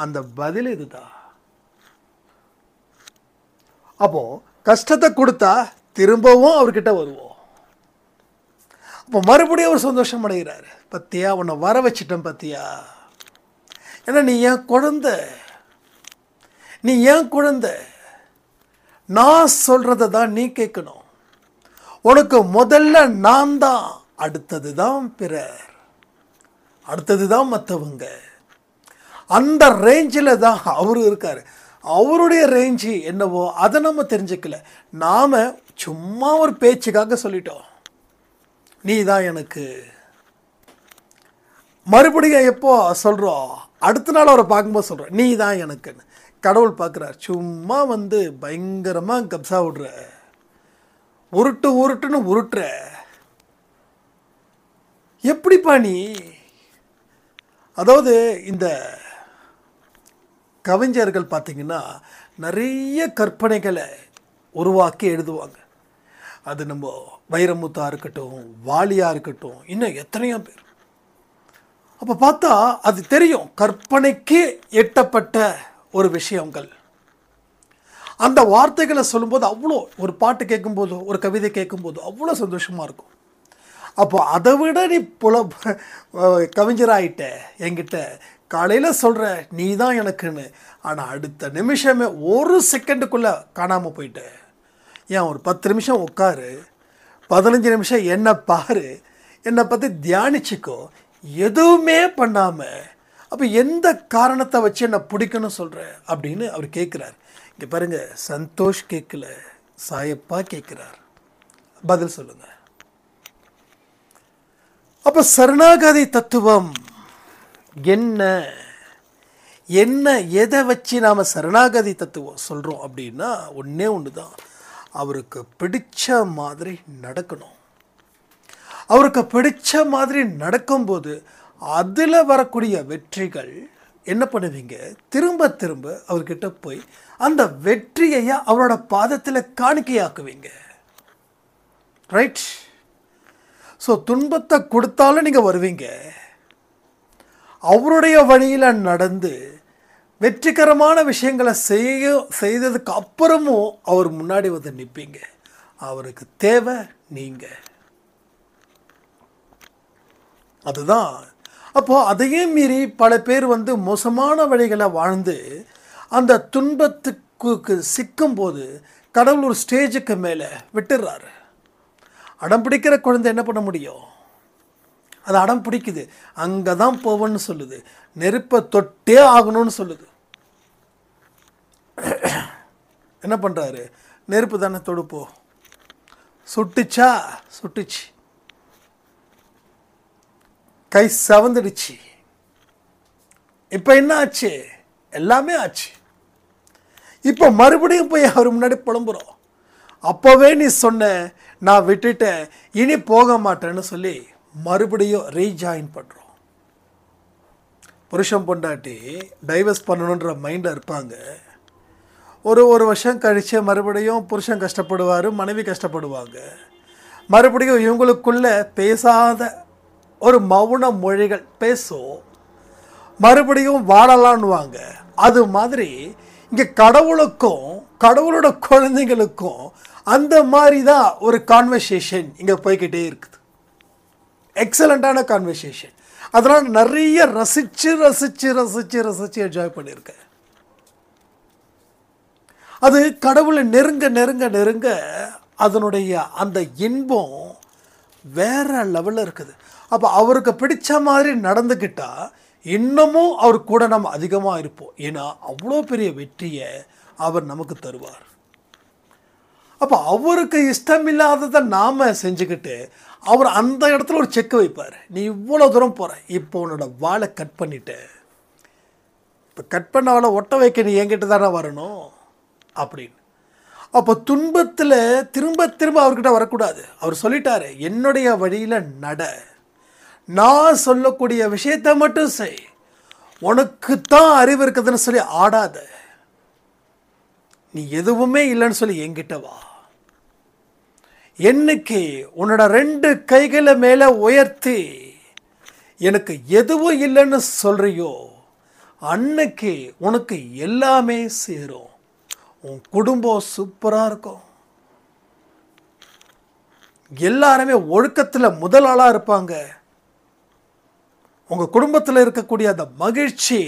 அந்த பதில் இதுதான். அப்போ கஷ்டத்தை கொடுத்தா திரும்பவும் அவர்கிட்ட வருவோம். அப்போ மறுபடியும் அவர் சந்தோஷம் அடைகிறாரு. பத்தியா, உன்னை வர வச்சிட்டேன் பத்தியா, ஏன்னா நீ ஏன் குழந்தை, நீ ஏன் குழந்தை, நான் சொல்றதை தான் நீ கேட்கணும். உனக்கு முதல்ல நான் தான், அடுத்தது தான் பிறர், அடுத்தது தான் மற்றவங்க. அந்த ரேஞ்சில் தான் அவரு இருக்காரு. அவருடைய ரேஞ்சு என்னவோ அதை நம்ம தெரிஞ்சுக்கல. நாம் சும்மா ஒரு பேச்சுக்காக சொல்லிட்டோம், நீ தான் எனக்கு. மறுபடியும் எப்போ சொல்கிறோம், அடுத்த நாள் அவரை பார்க்கும்போது சொல்கிறோம், நீ தான் எனக்குன்னு. கடவுள் பார்க்குறார், சும்மா வந்து பயங்கரமாக கப்சா விடுற, உருட்டுன்னு உருட்டுற, எப்படிப்பா நீ? அதாவது இந்த கவிஞர்கள் பார்த்திங்கன்னா நிறைய கற்பனைகளை உருவாக்கி எழுதுவாங்க. அது நம்ம வைரமுத்தா இருக்கட்டும், வாலியாக இருக்கட்டும், இன்னும் எத்தனையோ பேர். அப்போ பார்த்தா அது தெரியும், கற்பனைக்கு எட்டப்பட்ட ஒரு விஷயங்கள். அந்த வார்த்தைகளை சொல்லும்போது அவ்வளோ, ஒரு பாட்டு கேட்கும்போதோ ஒரு கவிதை கேட்கும்போதோ அவ்வளோ சந்தோஷமாக இருக்கும். அப்போ அதை விட நீ கவிஞராகிட்ட என்கிட்ட காலையில் சொல்கிற நீ தான் எனக்குன்னு, ஆனால் அடுத்த நிமிஷமே ஒரு செகண்டுக்குள்ளே காணாமல் போயிட்ட. ஏன் ஒரு 10 நிமிஷம் உட்காரு, 15 நிமிஷம் என்னை பாரு, என்னை பற்றி தியானிச்சுக்கோ, எதுவுமே பண்ணாமல் அப்போ எந்த காரணத்தை வச்சு என்னை பிடிக்கணும்னு சொல்கிற அப்படின்னு அவர் கேட்குறார். இங்கே பாருங்கள், சந்தோஷ் கேட்கல, சாயப்பா கேட்குறார். பதில் சொல்லுங்கள். அப்போ சரணாகதி தத்துவம் என்ன, என்ன எதை வச்சு நாம் சரணாகதி தத்துவம் சொல்கிறோம் அப்படின்னா ஒன்றே ஒன்று தான், அவருக்கு பிடிச்ச மாதிரி நடக்கணும். அவருக்கு பிடிச்ச மாதிரி நடக்கும்போது அதில் வரக்கூடிய வெற்றிகள் என்ன பண்ணுவீங்க, திரும்ப திரும்ப அவர்கிட்ட போய் அந்த வெற்றியை அவரோட பாதத்தில் காணிக்கையாக்குவீங்க. ரைட்? ஸோ துன்பத்தை கொடுத்தாலும் நீங்கள் வருவீங்க, அவருடைய வழியில் நடந்து வெற்றிகரமான விஷயங்களை செய்ததுக்கு அப்புறமும் அவர் முன்னாடி வந்து நிற்பீங்க. அவருக்கு தேவை நீங்கள். அதுதான். அப்போது அதையே மீறி பல பேர் வந்து மோசமான வழிகளை வாழ்ந்து அந்த துன்பத்துக்கு சிக்கும்போது கடவுள் ஒரு ஸ்டேஜுக்கு மேலே விட்டுடுறாரு. அடம் பிடிக்கிற குழந்தை என்ன பண்ண முடியும்? அது அடம் பிடிக்குது, அங்கே தான் போவேன்னு சொல்லுது, நெருப்பை தொட்டே ஆகணும்னு சொல்லுது. என்ன பண்ணுறாரு? நெருப்பு தானே தொடுப்போ, சுட்டுச்சா சுட்டுச்சு, கை சவந்துடுச்சு. இப்போ என்ன ஆச்சு? எல்லாமே ஆச்சு. இப்போ மறுபடியும் போய் அவர் முன்னாடி புலம்புறோம். அப்போவே நீ சொன்ன, நான் விட்டுட்டேன், இனி போக மாட்டேன்னு சொல்லி மறுபடியும் ரீஜாயின் பண்ணுறோம். புருஷன் பொண்டாட்டி டைவர்ஸ் பண்ணணுன்ற மைண்டில் இருப்பாங்க. ஒரு வருஷம் கழித்து மறுபடியும் புருஷன் கஷ்டப்படுவார், மனைவி கஷ்டப்படுவாங்க. மறுபடியும் இவங்களுக்குள்ளே பேசாத ஒரு மௌன மொழிகள் பேசும், மறுபடியும் வாழலான்னுவாங்க. அது மாதிரி இங்கே கடவுளுக்கும் கடவுளோட குழந்தைங்களுக்கும் அந்த மாதிரி தான் ஒரு கான்வர்சேஷன் இங்கே போய்கிட்டே இருக்குது. எக்ஸலண்ட்டான கான்வர்சேஷன். அதனால் நிறைய ரசித்து ரசித்து ரசித்து ரசித்து என்ஜாய் பண்ணியிருக்கேன். அது கடவுளை நெருங்க நெருங்க நெருங்க அதனுடைய அந்த இன்பம் வேற லெவலில் இருக்குது. அப்போ அவருக்கு பிடிச்ச மாதிரி நடந்துக்கிட்டால் இன்னமும் அவர் கூட நம்ம அதிகமாக இருப்போம். ஏன்னா அவ்வளோ பெரிய வெற்றியை அவர் நமக்கு தருவார். அப்போ அவருக்கு இஷ்டம் இல்லாததை நாம் செஞ்சுக்கிட்டு அவர் அந்த இடத்துல ஒரு செக் வைப்பார். நீ இவ்வளோ தூரம் போகிற, இப்போ உன்னோட வாழை கட் பண்ணிட்டு, இப்போ கட் பண்ண வாழை ஒட்ட வைக்க நீ என்கிட்ட தானே வரணும் அப்படின்னு. அப்போ துன்பத்தில் திரும்ப திரும்ப அவர்கிட்ட வரக்கூடாது. அவர் சொல்லிட்டாரு, என்னுடைய வழியில் நட, நான் சொல்லக்கூடிய விஷயத்தை மட்டும் செய், உனக்குத்தான் அறிவு இருக்குதுன்னு சொல்லி ஆடாத, நீ எதுவுமே இல்லைன்னு சொல்லி என்கிட்ட வா. என்னைக்கு உன்னோட 2 கைகளை மேலே உயர்த்தி எனக்கு எதுவும் இல்லைன்னு சொல்றியோ அன்னைக்கு உனக்கு எல்லாமே சேரும். உன் குடும்பம் சூப்பராக இருக்கும், எல்லாருமே ஒழுக்கத்தில் முதல் ஆளாக இருப்பாங்க. உங்கள் குடும்பத்தில் இருக்கக்கூடிய அந்த மகிழ்ச்சி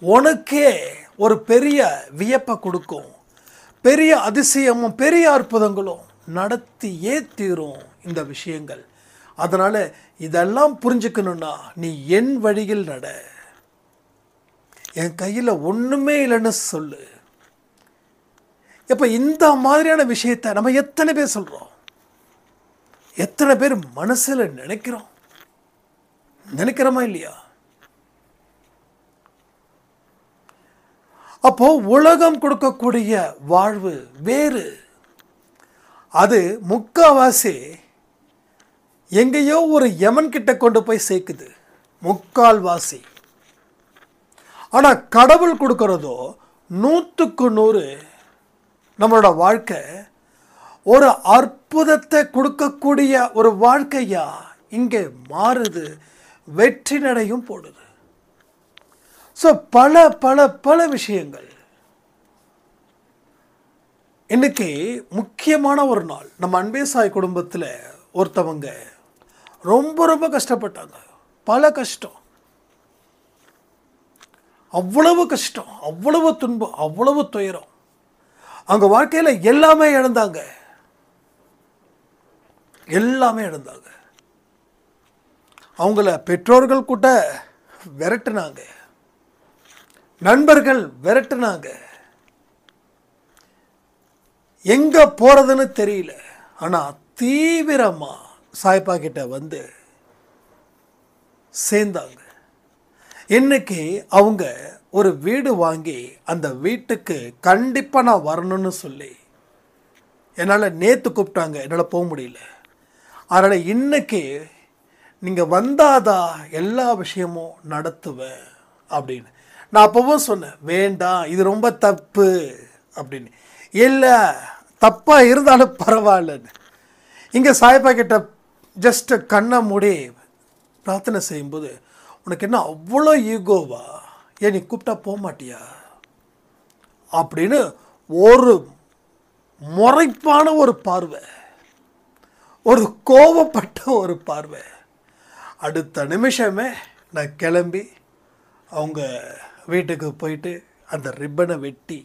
உனக்கே ஒரு பெரிய வியப்பை கொடுக்கும். பெரிய அதிசயமும் பெரிய அற்புதங்களும் நடத்தியே தீரும் இந்த விஷயங்கள். அதனால் இதெல்லாம் புரிஞ்சுக்கணுன்னா நீ என் வழியில் நட, என் கையில் ஒன்றுமே இல்லைன்னு சொல்லு. இப்போ இந்த மாதிரியான விஷயத்தை நம்ம எத்தனை பேர் சொல்கிறோம், எத்தனை பேர் மனசில் நினைக்கிறோமா இல்லையா? அப்போ உலகம் கொடுக்கக்கூடிய வாழ்வு வேறு. அது முக்காவாசி எங்கேயோ ஒரு யமன் கிட்ட கொண்டு போய் சேர்க்குது, முக்கால்வாசி. ஆனால் கடவுள் கொடுக்கறதோ 100க்கு 100 நம்மளோட வாழ்க்கை ஒரு அற்புதத்தை கொடுக்கக்கூடிய ஒரு வாழ்க்கையா இங்கே மாறுது, வெற்றி நடையும் போடுது. ஸோ பல பல பல விஷயங்கள். இன்னைக்கு முக்கியமான ஒரு நாள். நம்ம அன்பே சாய் குடும்பத்தில் ஒருத்தவங்க ரொம்ப ரொம்ப கஷ்டப்பட்டாங்க. பல கஷ்டம், அவ்வளவு கஷ்டம், அவ்வளவு துன்பம், அவ்வளவு துயரம். அவங்க வாழ்க்கையில் எல்லாமே இழந்தாங்க, எல்லாமே இழந்தாங்க. அவங்கள பெற்றோர்கள் கூட விரட்டுனாங்க, நண்பர்கள் விரட்டுனாங்க, எங்க போறதுன்னு தெரியல. ஆனால் தீவிரமா சாய்பா கிட்ட வந்து சேர்ந்தாங்க. இன்னைக்கு அவங்க ஒரு வீடு வாங்கி அந்த வீட்டுக்கு கண்டிப்பாக நான் வரணும்னு சொல்லி என்னால் நேற்று கூப்பிட்டாங்க, என்னால் போக முடியல. அதனால் இன்னைக்கு நீங்கள் வந்தாதான் எல்லா விஷயமும் நடத்துவேன் அப்படின்னு. நான் அப்பவும் சொன்னேன், வேண்டாம் இது ரொம்ப தப்பு அப்படின்னு. இல்லை, தப்பாக இருந்தாலும் பரவாயில்லன்னு. இங்கே சாய்பா கிட்ட ஜஸ்ட் கண்ணை மூடி பிரார்த்தனை செய்யும்போது, உனக்கு என்ன அவ்வளோ ஈகோவா, ஏன் நீ கூப்பிட்டா போக மாட்டியா அப்படின்னு ஒரு முறைப்பான ஒரு பார்வை, ஒரு கோபப்பட்ட ஒரு பார்வை. அடுத்த நிமிஷமே நான் கிளம்பி அவங்க வீட்டுக்கு போயிட்டு அந்த ரிப்பனை வெட்டி,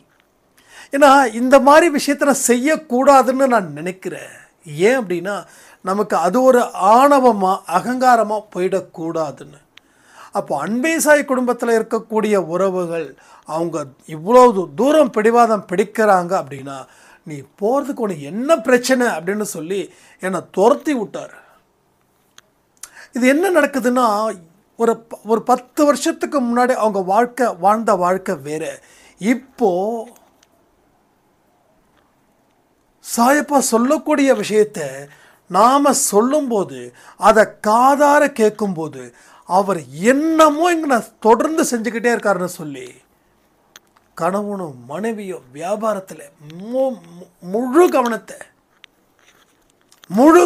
ஏன்னா இந்த மாதிரி விஷயத்தை நான் செய்யக்கூடாதுன்னு நான் நினைக்கிறேன். ஏன் அப்படின்னா நமக்கு அது ஒரு ஆணவமாக அகங்காரமாக போயிடக்கூடாதுன்னு. அப்போ அன்பே சாய் குடும்பத்தில் இருக்கக்கூடிய உறவுகள் அவங்க இவ்வளோ தூரம் பிடிவாதம் பிடிக்கிறாங்க அப்படின்னா, நீ போகிறதுக்கு உனக்கு என்ன பிரச்சனை அப்படின்னு சொல்லி என்னை துரத்தி விட்டார். இது என்ன நடக்குதுன்னா, ஒரு 10 வருஷத்துக்கு முன்னாடி அவங்க வாழ்ந்த வாழ்க்கை வேறு. இப்போ சாயப்பா சொல்லக்கூடிய விஷயத்தை நாம் சொல்லும்போது, அதை காதார கேட்கும்போது, அவர் என்னமோ இங்கே நான் தொடர்ந்து செஞ்சுக்கிட்டே இருக்காருன்னு சொல்லி கணவனும் மனைவியும் வியாபாரத்தில் முழு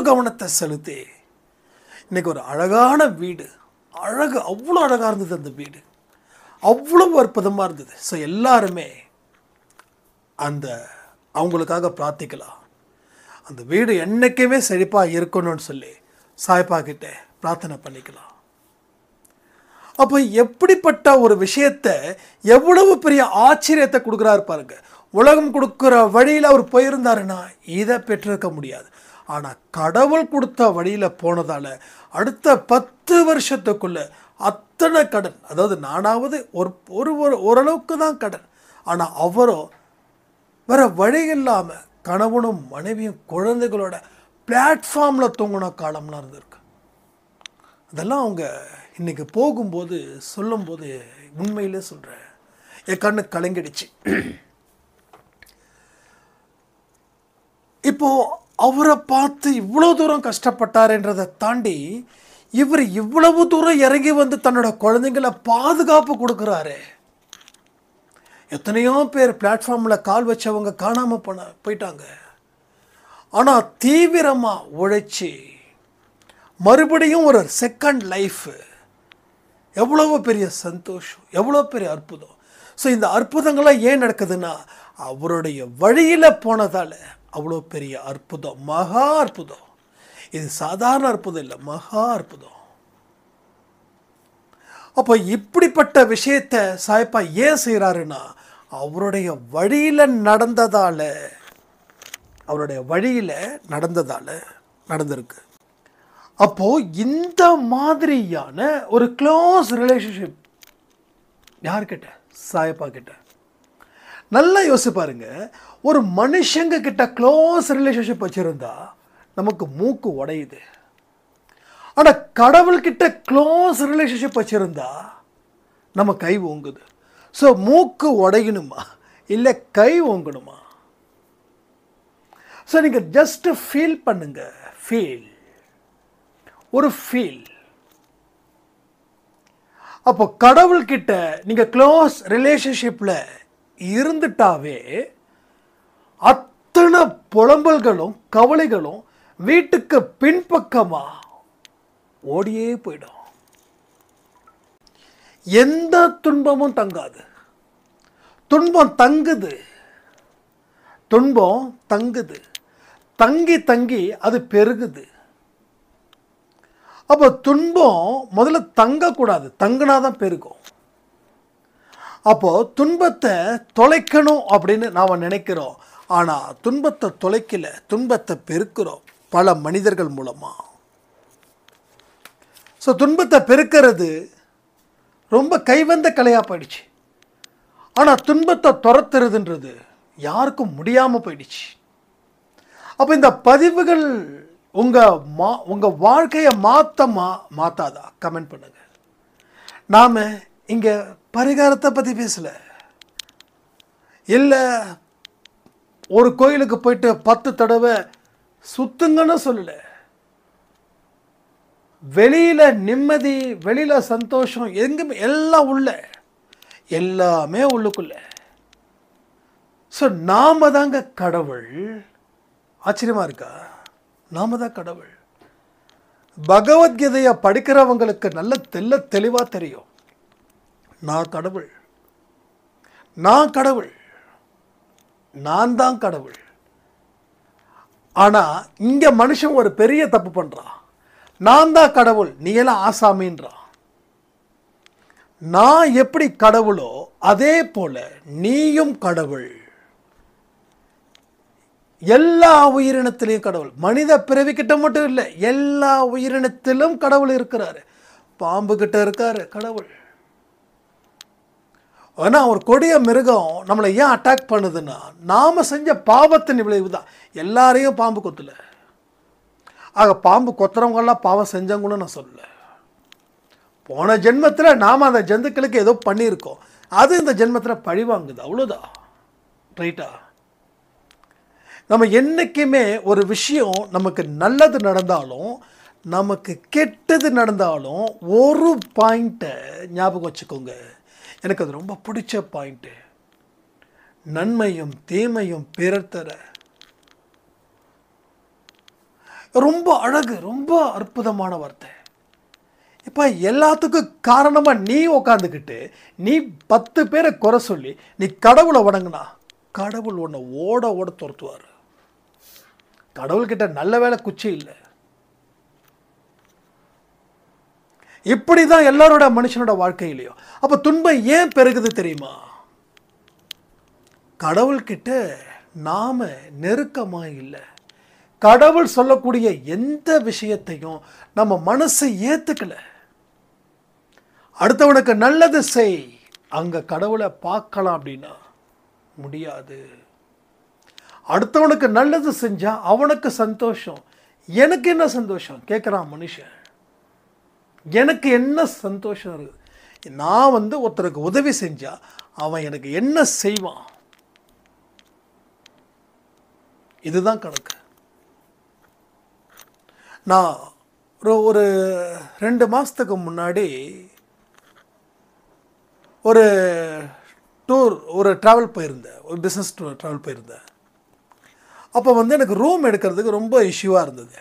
கவனத்தை செலுத்தி இன்னைக்கு ஒரு அழகான வீடு, அவ்வளோ அழகாக இருந்தது அந்த வீடு, அவ்வளவு அற்புதமாக இருந்தது. ஸோ எல்லாருமே அவங்களுக்காக பிரார்த்திக்கலாம். அந்த வீடு என்றைக்குமே செழிப்பாக இருக்கணும்னு சொல்லி சாய்பா கிட்ட பிரார்த்தனை பண்ணிக்கலாம். அப்போ எப்படிப்பட்ட ஒரு விஷயத்தை, எவ்வளவு பெரிய ஆச்சரியத்தை கொடுக்குறாரு பாருங்க. உலகம் கொடுக்குற வழியில் அவர் போயிருந்தாருன்னா இதை பெற்றிருக்க முடியாது. ஆனால் கடவுள் கொடுத்த வழியில் போனதால் அடுத்த 10 வருஷத்துக்குள்ள அத்தனை கடன், அதாவது நானாவது ஓரளவுக்கு தான் கடன், ஆனால் அவரோ வேற வழி இல்லாமல் கணவனும் மனைவியும் குழந்தைகளோட பிளாட்ஃபார்மில் தூங்கின காலம்லாம் இருந்திருக்கு. அதெல்லாம் அவங்க இன்றைக்கி போகும்போது சொல்லும்போது உண்மையிலே சொல்கிறேன், என் கண்ணு கலங்கிடுச்சு. இப்போது அவரை பார்த்து இவ்வளோ தூரம் கஷ்டப்பட்டார்ன்றதை தாண்டி இவர் இவ்வளவு தூரம் இறங்கி வந்து தன்னோட குழந்தைங்களை பாதுகாப்பு கொடுக்குறாரு. எத்தனையோ பேர் பிளாட்ஃபார்மில் கால் வச்சவங்க காணாமல் போயிட்டாங்க. ஆனால் தீவிரமாக உழைச்சி மறுபடியும் ஒரு செகண்ட் லைஃப், எவ்வளோ பெரிய சந்தோஷம், எவ்வளோ பெரிய அற்புதம். ஸோ இந்த அற்புதங்கள்லாம் ஏன் நடக்குதுன்னா அவருடைய வழியில் போனதால் அவ்வளோ பெரிய அற்புதம், மகா அற்புதம். இது சாதாரண அற்புதம் இல்லை, மகா அற்புதம். அப்போ இப்படிப்பட்ட விஷயத்தை சாயப்பா ஏன் செய்கிறாருன்னா அவருடைய வழியில் நடந்ததால் நடந்திருக்கு. அப்போது இந்த மாதிரியான ஒரு க்ளோஸ் ரிலேஷன்ஷிப் யார்கிட்ட? சாயப்பா கிட்ட. நல்லா யோசிச்சு பாருங்க, ஒரு மனுஷங்க கிட்ட க்ளோஸ் ரிலேஷன்ஷிப் வச்சுருந்தா நமக்கு மூக்கு உடையுது. ஆனால் கடவுள்கிட்ட க்ளோஸ் ரிலேஷன்ஷிப் வச்சுருந்தா நம்ம கை ஓங்குது. ஸோ மூக்கு உடையணுமா இல்லை கை ஓங்கணுமா? ஸோ நீங்கள் ஜஸ்ட்டு ஃபீல் பண்ணுங்க, ஒரு ஃபீல். அப்போ கடவுள்கிட்ட நீங்கள் க்ளோஸ் ரிலேஷன்ஷிப்பில் இருந்துட்டாவே அத்தனை புலம்பல்களும் கவலைகளும் வீட்டுக்கு பின்பக்கமாக ஓடியே போயிடும். எந்த துன்பமும் தங்காது. துன்பம் தங்குது, தங்கி தங்கி அது பெருகுது. அப்போ துன்பம் முதல்ல தங்கக்கூடாது, தங்கினாதான் பெருகும். அப்போது துன்பத்தை தொலைக்கணும் அப்படின்னு நாம் நினைக்கிறோம். ஆனால் துன்பத்தை தொலைக்கல, துன்பத்தை பெருக்கிறோம் பல மனிதர்கள் மூலமாக. ஸோ துன்பத்தை பெருக்கிறது ரொம்ப கைவந்த கலையாக போயிடுச்சு. ஆனால் துன்பத்தை துரத்துறதுன்றது யாருக்கும் முடியாமல் போயிடுச்சு. அப்போ இந்த பதிவுகள் உங்கள் வாழ்க்கையை மாற்றாதா? கமெண்ட் பண்ணுங்க. நாம் இங்கே பரிகாரத்தை பற்றி பேசலை, இல்லை ஒரு கோயிலுக்கு போயிட்டு 10 தடவை சுத்துங்கன்னு சொல்லலை. வெளியில் நிம்மதி, வெளியில் சந்தோஷம், எங்குமே எல்லாம் எல்லாமே உள்ளுக்குள்ள. ஸோ நாம தாங்க கடவுள். ஆச்சரியமாக இருக்கா? நாம தான் கடவுள். பகவத்கீதையை படிக்கிறவங்களுக்கு நல்ல தெளிவாக தெரியும், நான் கடவுள், நான் தான் கடவுள். ஆனால் இங்கே மனுஷன் ஒரு பெரிய தப்பு பண்ணுறான். நான் தான் கடவுள், நீ எல்லாம் ஆசாமின்றான். நான் எப்படி கடவுளோ அதே போல நீயும் கடவுள். எல்லா உயிரினத்திலையும் கடவுள். மனித பிறவிக்கிட்ட மட்டும் இல்லை, எல்லா உயிரினத்திலும் கடவுள் இருக்கிறாரு. பாம்பு கிட்ட இருக்காரு கடவுள். ஆனால் ஒரு கொடிய மிருகம் நம்மளை ஏன் அட்டாக் பண்ணுதுன்னா நாம் செஞ்ச பாவத்தின் விளைவு தான். எல்லாரையும் பாம்பு கொத்தல. ஆக பாம்பு கொத்துறவங்கெல்லாம் பாவம் செஞ்சவங்களும் நான் சொல்லலை. போன ஜென்மத்தில் நாம் அந்த ஜந்துக்களுக்கு ஏதோ பண்ணியிருக்கோம், அது இந்த ஜென்மத்தில் பழி வாங்குது, அவ்வளோதான். ரைட்டா? நம்ம என்றைக்குமே ஒரு விஷயம் நமக்கு நல்லது நடந்தாலும் நமக்கு கெட்டது நடந்தாலும் ஒரு பாயிண்ட்டை ஞாபகம் வச்சுக்கோங்க. எனக்கு அது ரொம்ப பிடிச்ச பாயிண்ட்டு. நன்மையும் தீமையும் பிறர் தர. ரொம்ப அழகு, ரொம்ப அற்புதமான வார்த்தை. இப்போ எல்லாத்துக்கும் காரணமாக நீ உக்காந்துக்கிட்டு நீ 10 பேரை குறை சொல்லி நீ கடவுளை வணங்குனா கடவுள் உன்னை ஓட துரத்துவார். கடவுள்கிட்ட நல்ல வேலை குச்சி இல்லை. இப்படி தான் எல்லாரோட மனுஷனோட வாழ்க்கையிலையும். அப்போ துன்பம் ஏன் பெருகுது தெரியுமா? கடவுள்கிட்ட நாம நெருக்கமாக இல்லை. கடவுள் சொல்லக்கூடிய எந்த விஷயத்தையும் நம்ம மனசை ஏற்றுக்கல. அடுத்தவனுக்கு நல்லது செய், அங்கே கடவுளை பார்க்கலாம் அப்படின்னா முடியாது. அடுத்தவனுக்கு நல்லது செஞ்சால் அவனுக்கு சந்தோஷம். எனக்கு என்ன சந்தோஷம் கேட்குறான் மனுஷன். எனக்கு என்ன சந்தோஷம் இருக்குது? நான் ஒருத்தருக்கு உதவி செஞ்சால் அவன் எனக்கு என்ன செய்வான்? இதுதான் கணக்கு. நான் ஒரு 2 மாதத்துக்கு முன்னாடி ஒரு ட்ராவல் போயிருந்தேன், ஒரு பிஸ்னஸ் ட்ராவல் போயிருந்தேன். அப்போ எனக்கு ரூம் எடுக்கிறதுக்கு ரொம்ப இஷ்யூவாக இருந்தது.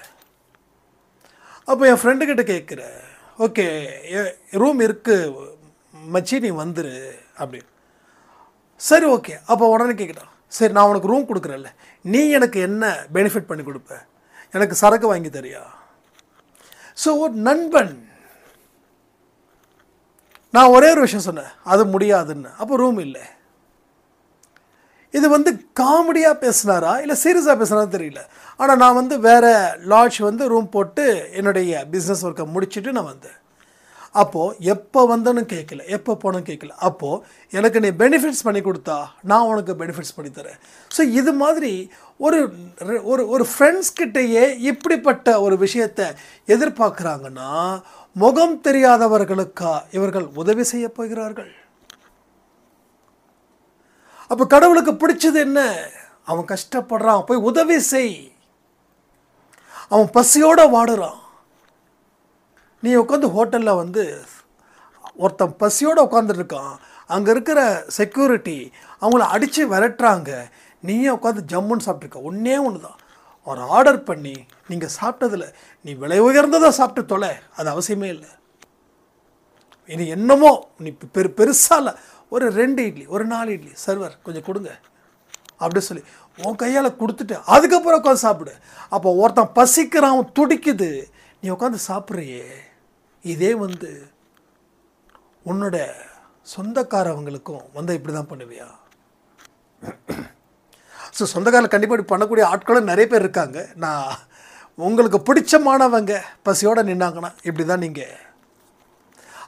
அப்போ என் ஃப்ரெண்டுக்கிட்ட கேட்குறேன், ஓகே ரூம் இருக்குது மச்சி நீ வந்துரு அப்படின்னு. சரி ஓகே. அப்போ உடனே கேட்குறான், சரி நான் உனக்கு ரூம் கொடுக்குறேன்ல, நீ எனக்கு என்ன பெனிஃபிட் பண்ணி கொடுப்ப? எனக்கு சரக்கு வாங்கி தரியா? ஸோ ஒரு நண்பன். நான் ஒரே ஒரு விஷயம் சொன்னேன், அது முடியாதுன்னு. அப்போ ரூம் இல்லை. இது காமெடியாக பேசினாரா இல்லை சீரியஸாக பேசுனாரா தெரியல. ஆனால் நான் வேறு லாட்ஜ் ரூம் போட்டு என்னுடைய பிஸ்னஸ் ஒர்க்கை முடிச்சுட்டு நான் வந்தேன். அப்போது எப்போ வந்தேன்னு கேட்கல, எப்போ போனேன்னு கேட்கல. அப்போது எனக்கு நீ பெனிஃபிட்ஸ் பண்ணி கொடுத்தா நான் உனக்கு பெனிஃபிட்ஸ் பண்ணி தரேன். ஸோ இது மாதிரி ஒரு ஒரு ஒரு ஃப்ரெண்ட்ஸ்கிட்டையே இப்படிப்பட்ட ஒரு விஷயத்தை எதிர்பார்க்குறாங்கன்னா முகம் தெரியாதவர்களுக்கா இவர்கள் உதவி செய்ய போகிறார்கள்? அப்போ கடவுளுக்கு பிடிச்சது என்ன? அவன் கஷ்டப்படுறான், போய் உதவி செய். அவன் பசியோடு வாடுறான். நீ உட்காந்து ஹோட்டலில் ஒருத்தன் பசியோடு உட்காந்துருக்கான், அங்கே இருக்கிற செக்யூரிட்டி அவங்கள அடித்து விரட்டுறாங்க, நீயே உட்காந்து ஜம்முன்னு சாப்பிட்ருக்க. ஒன்றே ஒன்று தான், ஒரு ஆர்டர் பண்ணி நீங்கள் சாப்பிட்டதில் நீ விலை உயர்ந்ததாக சாப்பிட்டு தொலை, அது அவசியமே இல்லை. இனி என்னமோ நீ பெருசாக இல்லை, ஒரு 2 இட்லி ஒரு 4 இட்லி சர்வர் கொஞ்சம் கொடுங்க அப்படி சொல்லி உன் கையால் கொடுத்துட்டு அதுக்கப்புறம் உட்காந்து சாப்பிடு. அப்போ ஒருத்தன் பசிக்கிறான், துடிக்குது, நீ உட்காந்து சாப்பிட்றியே. இதே உன்னோட சொந்தக்காரவங்களுக்கும் இப்படி தான் பண்ணுவியா? ஸோ சொந்தக்காரில் கண்டிப்பாக இப்படி பண்ணக்கூடிய ஆட்களும் நிறைய பேர் இருக்காங்க. நான் உங்களுக்கு பிடிச்சமானவங்க பசியோடு நின்னாங்கன்னா இப்படி தான் நீங்கள்.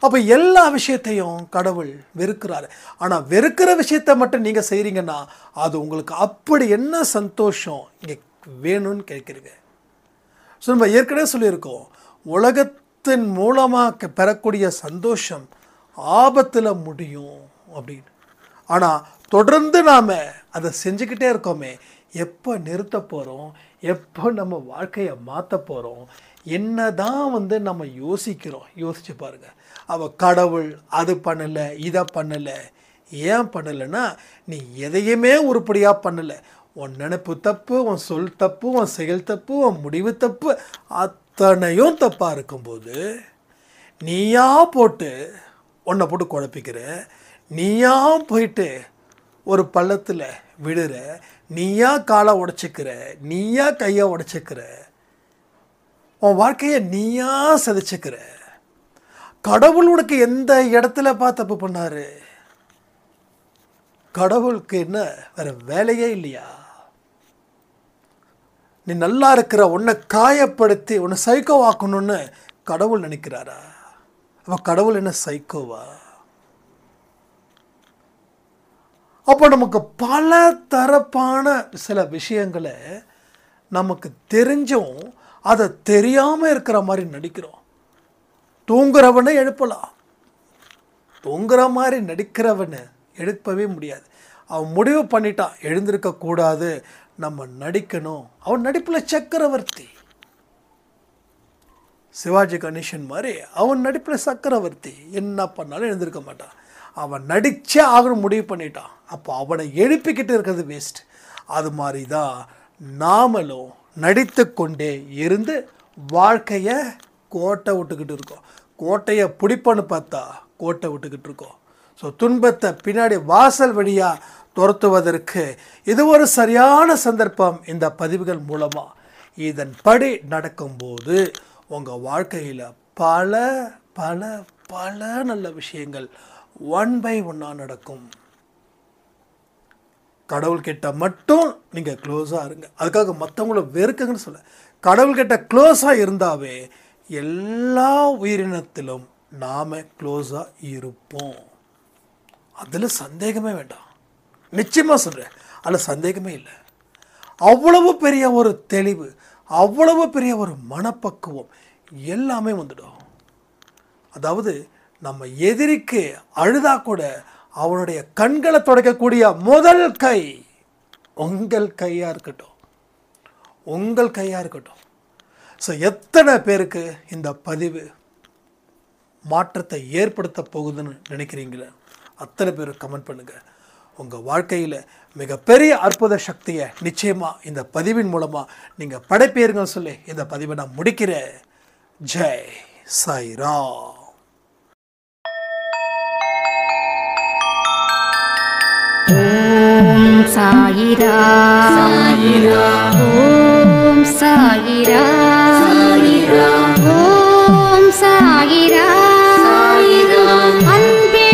அப்போ எல்லா விஷயத்தையும் கடவுள் வெறுக்கிறாரு. ஆனால் வெறுக்கிற விஷயத்தை மட்டும் நீங்கள் செய்கிறீங்கன்னா அது உங்களுக்கு அப்படி என்ன சந்தோஷம் இங்கே வேணும்னு கேட்குறீங்க. ஸோ நம்ம ஏற்கனவே சொல்லியிருக்கோம், உலகத்தின் மூலமாக பெறக்கூடிய சந்தோஷம் ஆபத்தில் முடியும் அப்படின்னு. ஆனால் தொடர்ந்து நாம் அதை செஞ்சுக்கிட்டே இருக்கோமே, எப்போ நிறுத்த போகிறோம், எப்போ நம்ம வாழ்க்கையை மாற்ற போகிறோம், என்ன தான் நம்ம யோசிக்கிறோம்? யோசிச்சு பாருங்கள். அவள் கடவுள் அது பண்ணலை இதை பண்ணலை. ஏன் பண்ணலைன்னா நீ எதையுமே உருப்படியாக பண்ணலை. உன் நினைப்பு தப்பு, உன் சொல் தப்பு, உன் செயல் தப்பு, உன் முடிவு தப்பு, அத்தனையும் தப்பாக இருக்கும்போது நீயா போட்டு உன்னை போட்டு குழப்பிக்கிற, நீயா போயிட்டு ஒரு பள்ளத்தில் விடுற, நீயா காலை உடைச்சிக்கிற, நீயா கையை உடைச்சிக்கிற, உன் வாழ்க்கையை நீயா சதிச்சுக்கிற. கடவுள் உனக்கு எந்த இடத்துல தப்பு பண்ணாரு? கடவுளுக்கு என்ன வேற வேலையே இல்லையா? நீ நல்லா இருக்கிற உன்னை காயப்படுத்தி உன்னை சைக்கோவாக்கணும்னு கடவுள் நினைக்கிறாரா? அப்போ கடவுள் என்ன சைக்கோவா? அப்போ நமக்கு பல தரப்பான சில விஷயங்களை நமக்கு தெரிஞ்சும் அதை தெரியாமல் இருக்கிற மாதிரி நடிக்கிறோம். தூங்குறவனை எழுப்பலாம், தூங்குற மாதிரி நடிக்கிறவனை எழுப்பவே முடியாது. அவன் முடிவு பண்ணிட்டான் எழுந்திருக்கக்கூடாது, நம்ம நடிக்கணும். அவன் நடிப்பில் சக்கரவர்த்தி. சிவாஜி கணேசன் மாதிரி அவன் நடிப்பில் சக்கரவர்த்தி. என்ன பண்ணாலும் எழுந்திருக்க மாட்டான். அவன் நடித்தே ஆகணும் முடிவு பண்ணிட்டான். அப்போ அவனை எழுப்பிக்கிட்டு இருக்கிறது வேஸ்ட். அது மாதிரி தான் நாமளும் நடித்து கொண்டே இருந்து வாழ்க்கையை கோட்டை விட்டுக்கிட்டு இருக்கோம். கோட்டையை பிடிப்பன்னு பார்த்தா கோட்டை விட்டுக்கிட்டு இருக்கோம். ஸோ துன்பத்தை பின்னாடி வாசல் வழியாக துரத்துவதற்கு இது ஒரு சரியான சந்தர்ப்பம். இந்த பதிவுகள் மூலமாக இதன்படி நடக்கும்போது உங்கள் வாழ்க்கையில் பல பல பல நல்ல விஷயங்கள் 1 by 1 நடக்கும். கடவுள்கிட்ட மட்டும் நீங்கள் க்ளோஸாக இருங்க. அதுக்காக மற்றவங்கள வெறுக்குங்கன்னு சொல்ல, கடவுள்கிட்ட க்ளோஸாக இருந்தாவே எல்லா உயிரினத்திலும் நாம் க்ளோஸாக இருப்போம். அதில் சந்தேகமே வேண்டாம். நிச்சயமாக சொல்கிறேன், அதில் சந்தேகமே இல்லை. அவ்வளவு பெரிய ஒரு தெளிவு, அவ்வளவு பெரிய ஒரு மனப்பக்குவம் எல்லாமே வந்துடும். அதாவது நம்ம எதிரிக்கு அழுதா கூட அவனுடைய கண்களை துடைக்கக்கூடிய முதல் கை உங்கள் கையாக இருக்கட்டும், உங்கள் கையாக இருக்கட்டும். ஸோ எத்தனை பேருக்கு இந்த பதிவு மாற்றத்தை ஏற்படுத்த போகுதுன்னு நினைக்கிறீங்களே, அத்தனை பேர் கமெண்ட் பண்ணுங்கள். உங்கள் வாழ்க்கையில் மிகப்பெரிய அற்புத சக்தியை நிச்சயமாக இந்த பதிவின் மூலமாக நீங்கள் படைப்பீர்கள் சொல்லி இந்த பதிவை நான் முடிக்கிறேன். ஜெய் சாய்ராம். ஓம் சாயிரா சாயிரா, ஓம் சாயிரா சாயிரா, ஓம் சாயிரா சாயிரா, அன்பே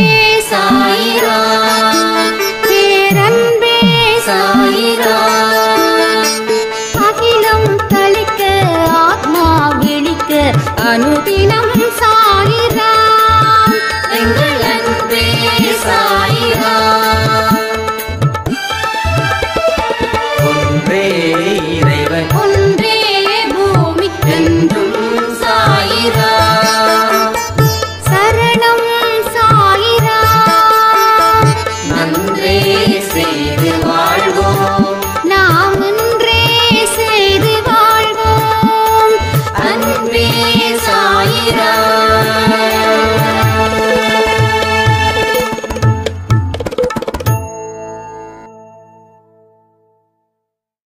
சாயிரா, பேரன்பே சாயிரா, அகிலம் தளிக்க ஆத்மா விழிக்க அனுதினம்